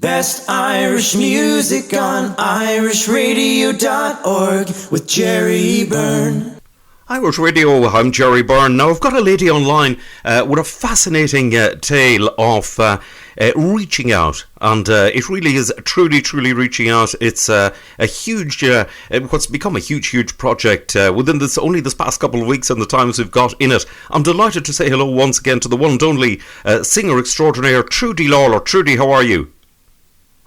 Best Irish music on irishradio.org with Jerry Byrne. Irish Radio, I'm Jerry Byrne. Now, I've got a lady online with a fascinating tale of reaching out, and it really is truly reaching out. It's a huge, what's become a huge project within only this past couple of weeks and the times we've got in it. I'm delighted to say hello once again to the one and only singer extraordinaire, Trudi Lalor. Trudi, how are you?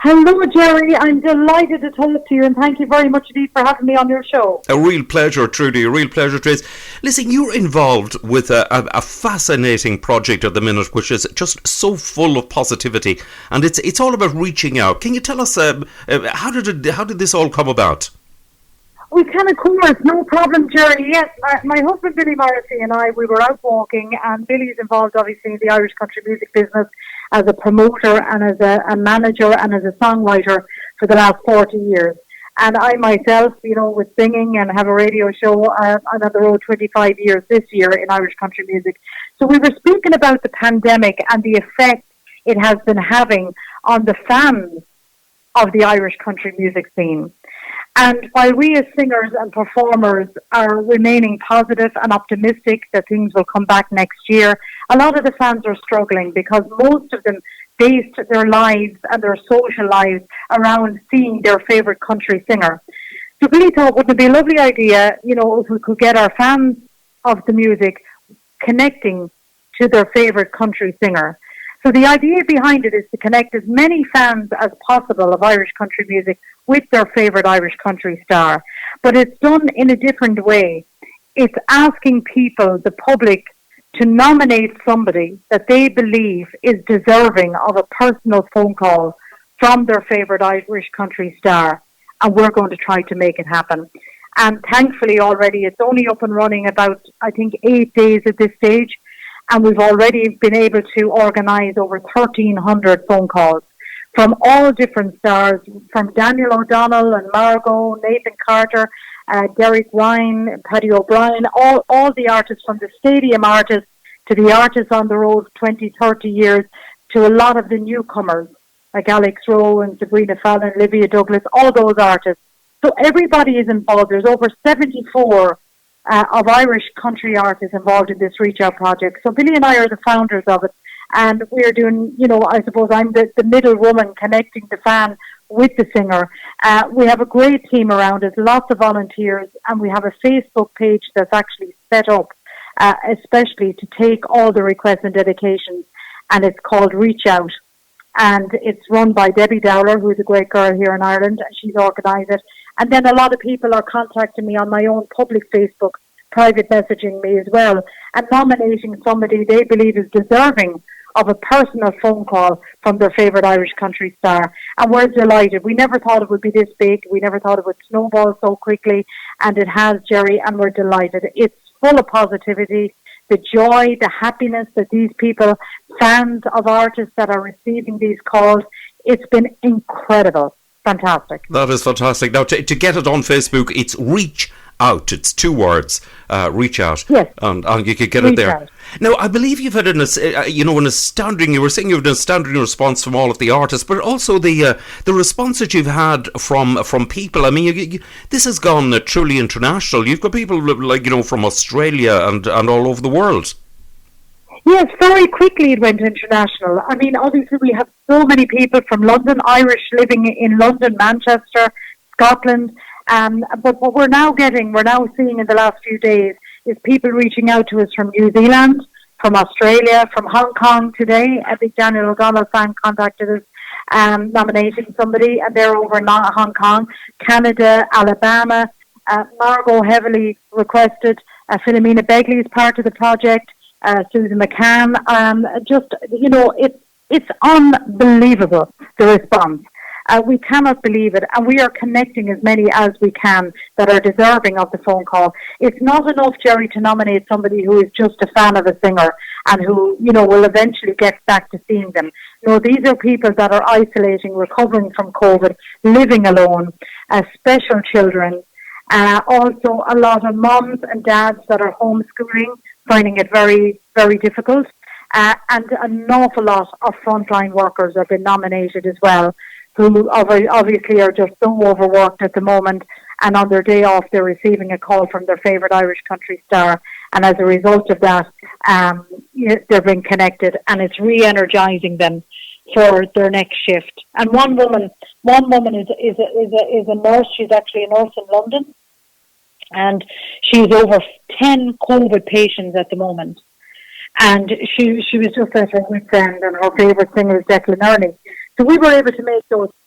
Hello, Jerry. I'm delighted to talk to you, and thank you very much indeed for having me on your show. A real pleasure, Trudy. A real pleasure, Trace. Listen, you're involved with a fascinating project at the minute, which is just so full of positivity, and it's all about reaching out. Can you tell us how did this all come about? We can, of course, no problem, Jerry. Yes, my husband Billy Morrissey and I, we were out walking, and Billy's involved obviously in the Irish country music business as a promoter and as a manager and as a songwriter for the last 40 years. And I myself, with singing and have a radio show, I'm on the road 25 years this year in Irish country music. So we were speaking about the pandemic and the effect it has been having on the fans of the Irish country music scene. And while we as singers and performers are remaining positive and optimistic that things will come back next year, a lot of the fans are struggling because most of them based their lives and their social lives around seeing their favourite country singer. So we thought, wouldn't it be a lovely idea, if we could get our fans of the music connecting to their favourite country singer. So the idea behind it is to connect as many fans as possible of Irish country music with their favourite Irish country star. But it's done in a different way. It's asking people, the public, to nominate somebody that they believe is deserving of a personal phone call from their favourite Irish country star. And we're going to try to make it happen. And thankfully already it's only up and running about, 8 days at this stage. And we've already been able to organise over 1,300 phone calls from all different stars, from Daniel O'Donnell and Margot, Nathan Carter, Derek Ryan, Paddy O'Brien, all the artists from the stadium artists to the artists on the road 20, 30 years, to a lot of the newcomers like Alex Rowe and Sabrina Fallon, Olivia Douglas, all those artists. So everybody is involved. There's over 74 of Irish country artists involved in this Reach Out project. So Billy and I are the founders of it, and we're doing, I suppose I'm the middle woman connecting the fan with the singer. We have a great team around us, lots of volunteers, and we have a Facebook page that's actually set up especially to take all the requests and dedications, and it's called Reach Out. And it's run by Debbie Dowler, who's a great girl here in Ireland, and she's organised it. And then a lot of people are contacting me on my own public Facebook, private messaging me as well, and nominating somebody they believe is deserving of a personal phone call from their favourite Irish country star. And we're delighted. We never thought it would be this big. We never thought it would snowball so quickly. And it has, Jerry, and we're delighted. It's full of positivity, the joy, the happiness that these people, fans of artists that are receiving these calls, it's been incredible. Fantastic. That is fantastic. Now, to get it on Facebook, it's Reach Out. It's 2 words. Reach Out. Yes. And you could get Reach it there. Out. Now, I believe you've had an astounding. You were saying you've had an astounding response from all of the artists, but also the response that you've had from people. I mean, this has gone truly international. You've got people from Australia and all over the world. Yes, very quickly it went international. I mean, obviously we have so many people from London, Irish living in London, Manchester, Scotland. But what we're now seeing in the last few days is people reaching out to us from New Zealand, from Australia, from Hong Kong today. I think Daniel O'Donnell fan contacted us nominating somebody, and they're over in Hong Kong, Canada, Alabama. Margot heavily requested. Philomena Begley is part of the project. Susan McCann. It's unbelievable, the response. We cannot believe it, and we are connecting as many as we can that are deserving of the phone call. It's not enough, Jerry, to nominate somebody who is just a fan of a singer and who, will eventually get back to seeing them. No, these are people that are isolating, recovering from COVID, living alone, special children. Also, a lot of mums and dads that are homeschooling, finding it very, very difficult. And an awful lot of frontline workers have been nominated as well, who obviously are just so overworked at the moment, and on their day off they're receiving a call from their favourite Irish country star, and as a result of that, they're being connected, and it's re-energising them for their next shift. And one woman is a nurse. She's actually a nurse in London, and she's over 10 COVID patients at the moment. And she was just at her wit's end, and her favourite singer is Declan Early. So we were able to make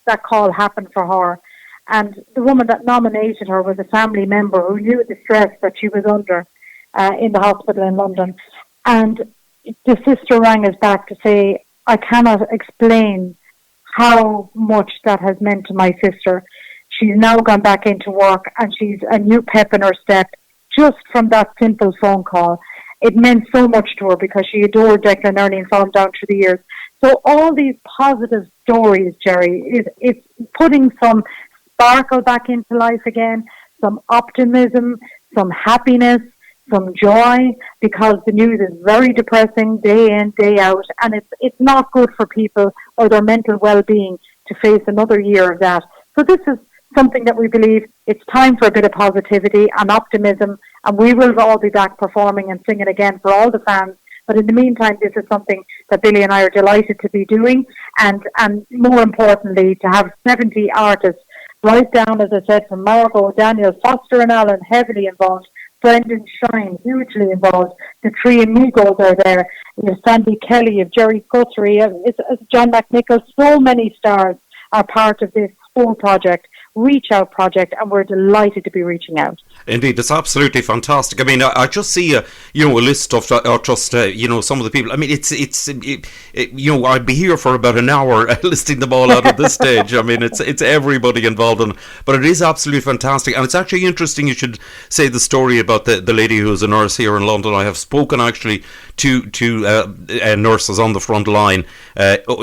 that call happen for her. And the woman that nominated her was a family member who knew the stress that she was under in the hospital in London. And the sister rang us back to say, I cannot explain how much that has meant to my sister. She's now gone back into work, and she's a new pep in her step just from that simple phone call. It meant so much to her because she adored Declan Early and followed him down through the years. So all these positive stories, Jerry, it's putting some sparkle back into life again, some optimism, some happiness, some joy, because the news is very depressing day in, day out, and it's not good for people or their mental well-being to face another year of that. So this is something that we believe it's time for a bit of positivity and optimism, and we will all be back performing and singing again for all the fans. But in the meantime, this is something that Billy and I are delighted to be doing, and more importantly, to have 70 artists, right down, as I said, from Margot, Daniel, Foster and Alan, heavily involved, Brendan Shine, hugely involved, the three amigos are there, you have Sandy Kelly, you have Jerry Guthrie, it's John McNichol, so many stars are part of this whole project. Reach Out project, and we're delighted to be reaching out. Indeed, it's absolutely fantastic. I mean, I just see a list of just some of the people. I mean, it's I'd be here for about an hour listing them all out at this stage. I mean, it's everybody involved in, but it is absolutely fantastic, and it's actually interesting. You should say the story about the lady who's a nurse here in London. I have spoken actually to nurses on the front line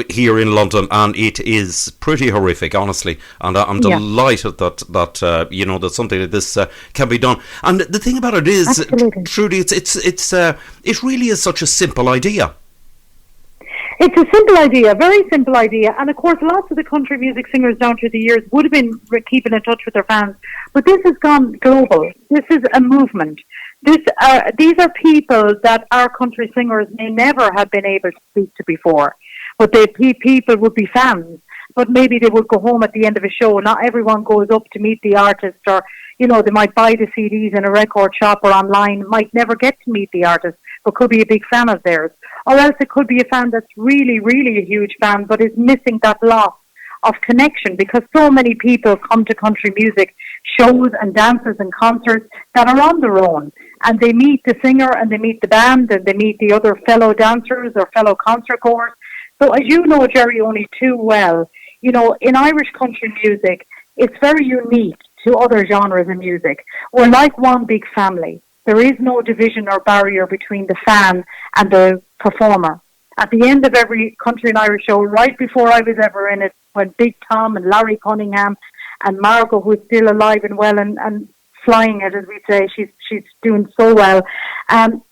here in London, and it is pretty horrific, honestly. And I'm delighted that that something like this can be done. And the thing about it is, absolutely, Trudy, it really is such a simple idea. It's a simple idea, very simple idea, and of course lots of the country music singers down through the years would have been keeping in touch with their fans, but this has gone global. This is a movement. These are people that our country singers may never have been able to speak to before, but people would be fans, but maybe they would go home at the end of a show. Not everyone goes up to meet the artist, or they might buy the CDs in a record shop or online, might never get to meet the artist, but could be a big fan of theirs. Or else it could be a fan that's really, really a huge fan, but is missing that loss of connection, because so many people come to country music shows and dances and concerts that are on their own, and they meet the singer and they meet the band and they meet the other fellow dancers or fellow concert goers. So as you know, Jerry, only too well, in Irish country music, it's very unique to other genres of music. We're like one big family. There is no division or barrier between the fan and the performer. At the end of every country and Irish show, right before I was ever in it, when Big Tom and Larry Cunningham and Margot, who's still alive and well and flying it, as we say, she's doing so well,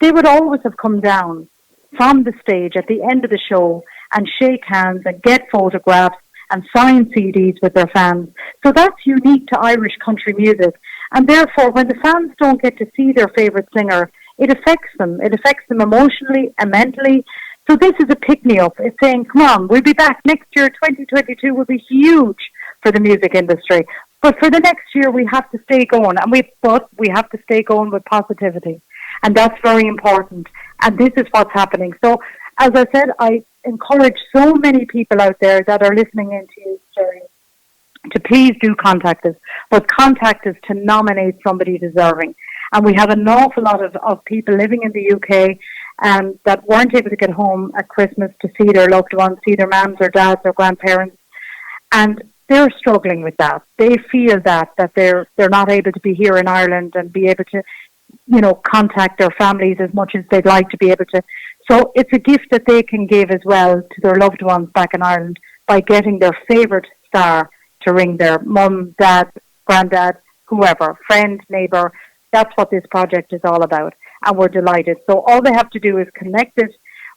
they would always have come down from the stage at the end of the show and shake hands and get photographs and sign CDs with their fans. So that's unique to Irish country music. And therefore, when the fans don't get to see their favourite singer, it affects them. It affects them emotionally and mentally. So this is a pick-me-up. It's saying, come on, we'll be back next year. 2022 will be huge for the music industry. But for the next year, we have to stay going. But we have to stay going with positivity. And that's very important. And this is what's happening. So, as I said, I encourage so many people out there that are listening into you, Jerry, to please do contact us. But contact us to nominate somebody deserving. And we have an awful lot of people living in the UK that weren't able to get home at Christmas to see their loved ones, see their mums or dads or grandparents. And they're struggling with that. They feel that they're not able to be here in Ireland and be able to, contact their families as much as they'd like to be able to. So it's a gift that they can give as well to their loved ones back in Ireland by getting their favourite star to ring their mum, dad, granddad, whoever, friend, neighbour. That's what this project is all about, and we're delighted. So all they have to do is connect it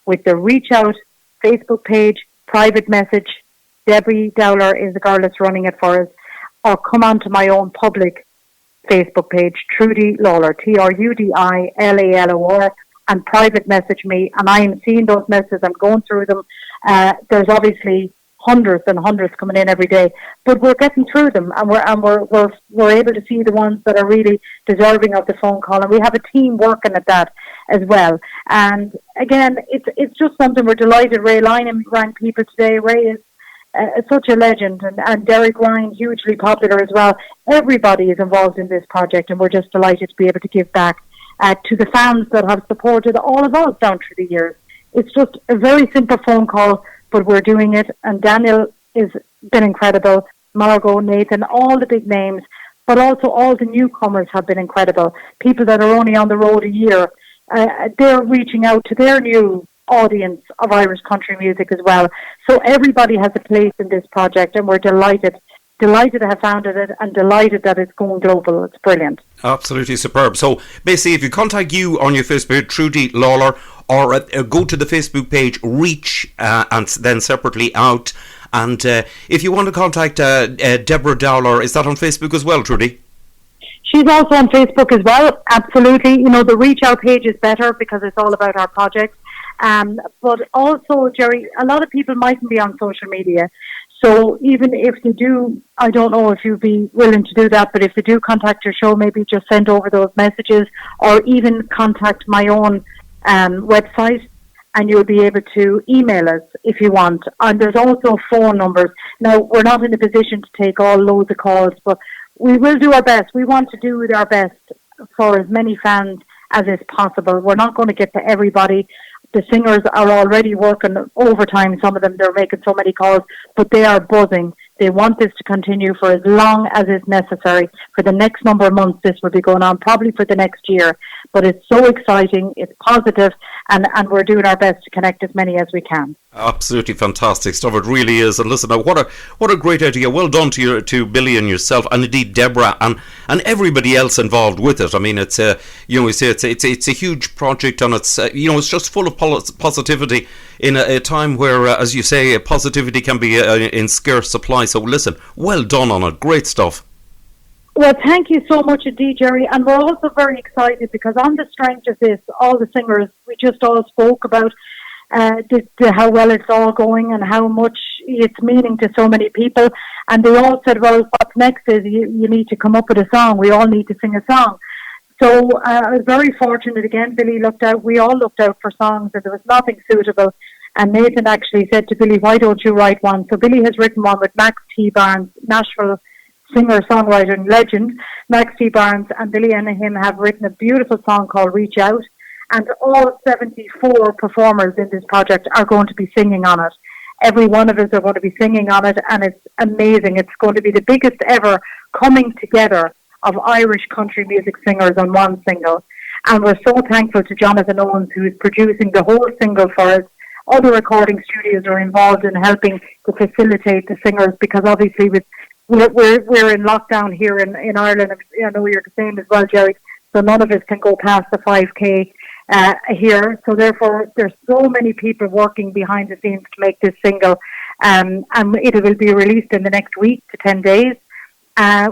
with the Reach Out Facebook page, private message. Debbie Dowler is the girl that's running it for us. Or come on to my own public Facebook page, Trudi Lalor, TrudiLalor, and private message me. And I am seeing those messages. I'm going through them. There's obviously hundreds and hundreds coming in every day, but we're getting through them, and we're able to see the ones that are really deserving of the phone call, and we have a team working at that as well. And again, it's just something we're delighted. Ray Lynham rang people today. Ray is such a legend, and Derek Ryan, hugely popular as well. Everybody is involved in this project, and we're just delighted to be able to give back to the fans that have supported all of us down through the years. It's just a very simple phone call, but we're doing it, and Daniel has been incredible, Margot, Nathan, all the big names, but also all the newcomers have been incredible. People that are only on the road a year, they're reaching out to their new audience of Irish country music as well. So everybody has a place in this project, and we're delighted to have founded it, and delighted that it's going global. It's brilliant. Absolutely superb. So basically, if you contact you on your Facebook, Trudi Lalor, or go to the Facebook page, Reach, and then separately Out. And if you want to contact Deborah Dowler, is that on Facebook as well, Trudy? She's also on Facebook as well, absolutely. You know, the Reach Out page is better because it's all about our projects. But also, Jerry, a lot of people mightn't be on social media. So even if they do, I don't know if you'd be willing to do that, but if they do contact your show, maybe just send over those messages, or even contact my own website, and you'll be able to email us if you want. And there's also phone numbers. Now, we're not in a position to take all loads of calls, but we will do our best. We want to do our best for as many fans as is possible. We're not going to get to everybody. The singers are already working overtime. Some of them, they're making so many calls, but they are buzzing. They want this to continue for as long as is necessary. For the next number of months, this will be going on, probably for the next year. But it's so exciting, it's positive, and we're doing our best to connect as many as we can. Absolutely fantastic stuff. It really is. And listen, now, what a great idea. Well done to Billy and yourself, and indeed Deborah and everybody else involved with it. I mean, it's we say it's a huge project, and it's it's just full of positivity in a time where, as you say, positivity can be in scarce supply. So listen, well done on it. Great stuff. Well, thank you so much indeed, Jerry. And we're also very excited because on the strength of this, all the singers, we just all spoke about how well it's all going and how much it's meaning to so many people. And they all said, well, what's next is you need to come up with a song. We all need to sing a song. So I was very fortunate again. Billy looked out. We all looked out for songs, and there was nothing suitable. And Nathan actually said to Billy, why don't you write one? So Billy has written one with Max T. Barnes, Nashville singer-songwriter and legend, Max T. Barnes, and Billy and him have written a beautiful song called Reach Out. And all 74 performers in this project are going to be singing on it. Every one of us are going to be singing on it, and it's amazing. It's going to be the biggest ever coming together of Irish country music singers on one single. And we're so thankful to Jonathan Owens, who is producing the whole single for us. Other recording studios are involved in helping to facilitate the singers, because obviously we're in lockdown here in Ireland. I know you're the same as well, Jerry. So none of us can go past the 5K here. So therefore, there's so many people working behind the scenes to make this single. And it will be released in the next week to 10 days,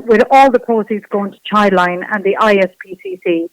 with all the proceeds going to Childline and the ISPCC.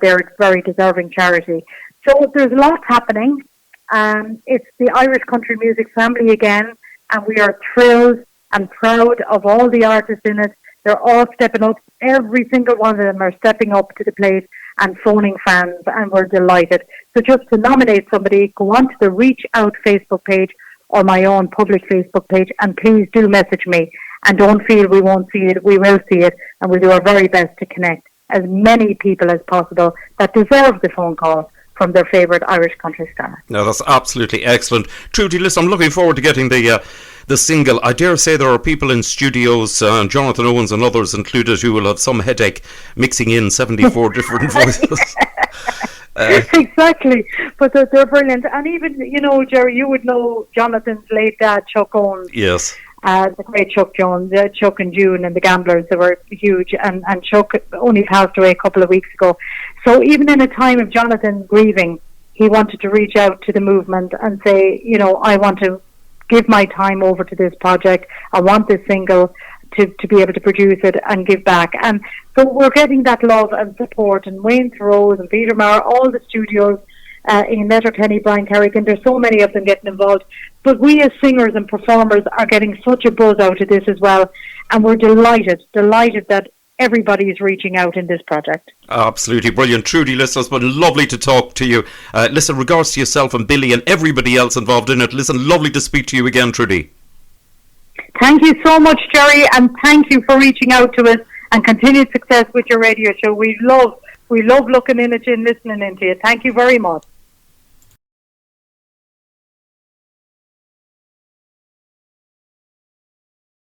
They're a very deserving charity. So there's lots happening. It's the Irish country music family again, and we are thrilled and proud of all the artists in it. They're all stepping up. Every single one of them are stepping up to the plate and phoning fans, and we're delighted. So just to nominate somebody, go on to the Reach Out Facebook page or my own public Facebook page, and please do message me. And don't feel we won't see it. We will see it, and we'll do our very best to connect as many people as possible that deserve the phone call from their favourite Irish country star. No, that's absolutely excellent. Trudy, listen, I'm looking forward to getting the single. I dare say there are people in studios, Jonathan Owens and others included, who will have some headache mixing in 74 different voices. Exactly, but they're brilliant. And even, Jerry, you would know Jonathan's late dad, Chuck Owens. Yes. The great Chuck Jones, Chuck and June and the Gamblers, they were huge, and Chuck only passed away a couple of weeks ago. So even in a time of Jonathan grieving, he wanted to reach out to the movement and say, you know, I want to give my time over to this project. I want this single to be able to produce it and give back. And so we're getting that love and support, and Wayne Rose and Peter Maher, all the studios in Letterkenny, Brian Carrigan, there's so many of them getting involved. But we as singers and performers are getting such a buzz out of this as well, and we're delighted that everybody is reaching out in this project. Absolutely brilliant. Trudi, listen, it's been lovely to talk to you. Listen, regards to yourself and Billy and everybody else involved in it. Listen, lovely to speak to you again, Trudi. Thank you so much, Jerry, and thank you for reaching out to us, and continued success with your radio show. We love looking in at you and listening into you. Thank you very much.